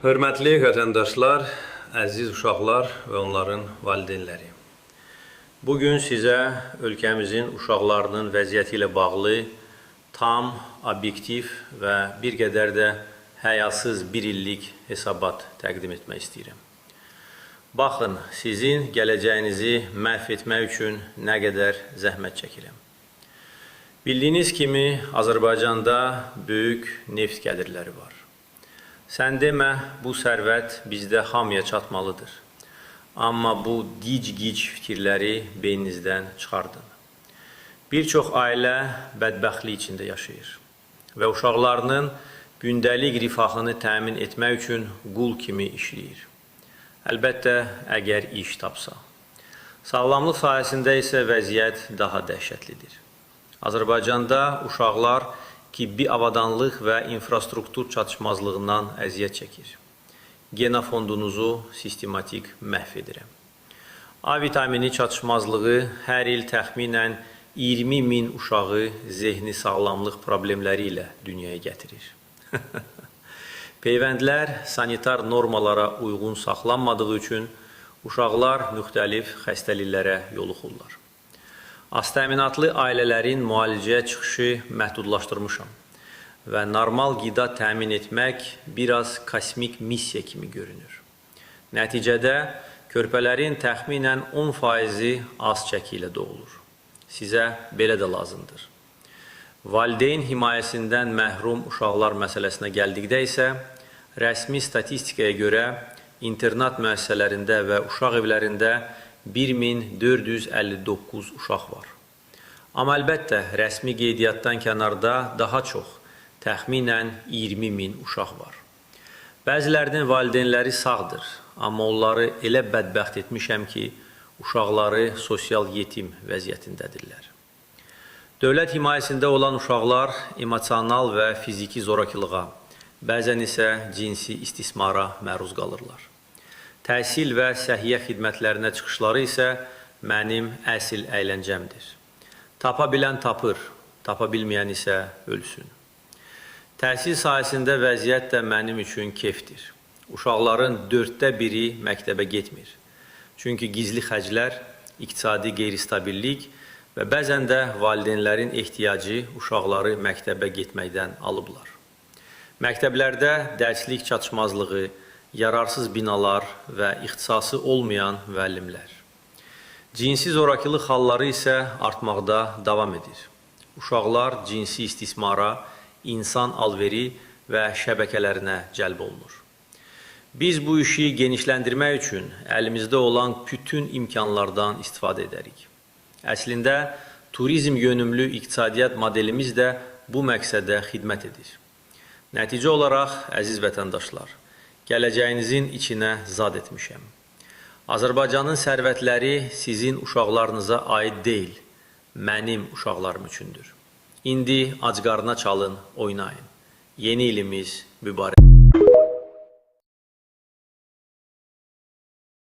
Hörmətli vətəndaşlar, əziz uşaqlar və onların valideynləri. Bugün sizə ölkəmizin uşaqlarının vəziyyəti ilə bağlı tam, obyektiv və bir qədər də həyasız bir illik hesabat təqdim etmək istəyirəm. Baxın, sizin gələcəyinizi məhv etmək üçün nə qədər zəhmət çəkirəm. Bildiyiniz kimi, Azərbaycanda böyük neft gəlirləri var. Sən demə, bu sərvət bizdə hamıya çatmalıdır. Amma bu gic-gic fikirləri beyninizdən çıxardın. Bir çox ailə bədbəxtlik içində yaşayır və uşaqlarının gündəlik rifahını təmin etmək üçün qul kimi işləyir. Əlbəttə, əgər iş tapsa. Sağlamlıq sayəsində isə vəziyyət daha dəhşətlidir. Azərbaycanda uşaqlar tibbi avadanlıq və infrastruktur çatışmazlığından əziyyət çəkir. Genofondunuzu sistematik məhv edirəm. A vitamini çatışmazlığı hər il təxminən 20 min uşağı zehni sağlamlıq problemləri ilə dünyaya gətirir. Peyvəndlər sanitar normalara uyğun saxlanmadığı üçün uşaqlar müxtəlif xəstəliklərə yoluxurlar. Az təminatlı ailələrin müalicəyə çıxışı məhdudlaşdırmışam və normal qida təmin etmək biraz kosmik missiya kimi görünür. Nəticədə, körpələrin təxminən 10% az çəki ilə doğulur. Sizə belə də lazımdır. Valideyn himayəsindən məhrum uşaqlar məsələsinə gəldikdə isə, rəsmi statistikaya görə internat müəssisələrində və uşaq evlərində 1459 uşaq var. Amma əlbəttə, rəsmi qeydiyyatdan kənarda daha çox, təxminən 20 min uşaq var. Bəzilərinin valideynləri sağdır, amma onları elə bədbəxt etmişəm ki, uşaqları sosial yetim vəziyyətindədirlər. Dövlət himayəsində olan uşaqlar emosional və fiziki zorakılığa, bəzən isə cinsi istismara məruz qalırlar. Təhsil və səhiyyə xidmətlərinə çıxışları isə mənim əsl əyləncəmdir. Tapa bilən tapır, tapa bilməyən isə ölsün. Təhsil sayəsində vəziyyət də mənim üçün keyfdir. Uşaqların 1/4 məktəbə getmir. Çünki gizli xərclər, iqtisadi qeyri-stabillik və bəzən də valideynlərin ehtiyacı uşaqları məktəbə getməkdən alıblar. Məktəblərdə dərslik çatışmazlığı, yararsız binalar və ixtisası olmayan müəllimlər. Cinsi zorakılıq halları isə artmaqda davam edir. Uşaqlar cinsi istismara, insan alveri və şəbəkələrinə cəlb olunur. Biz bu işi genişləndirmək üçün əlimizdə olan bütün imkanlardan istifadə edərik. Əslində, turizm yönümlü iqtisadiyyat modelimiz də bu məqsədə xidmət edir. Nəticə olaraq, əziz vətəndaşlar, gələcəyinizin içinə zad etmişəm. Azərbaycanın sərvətləri sizin uşaqlarınıza aid deyil, mənim uşaqlarım üçündür. İndi acqarına çalın, oynayın. Yeni ilimiz mübarək.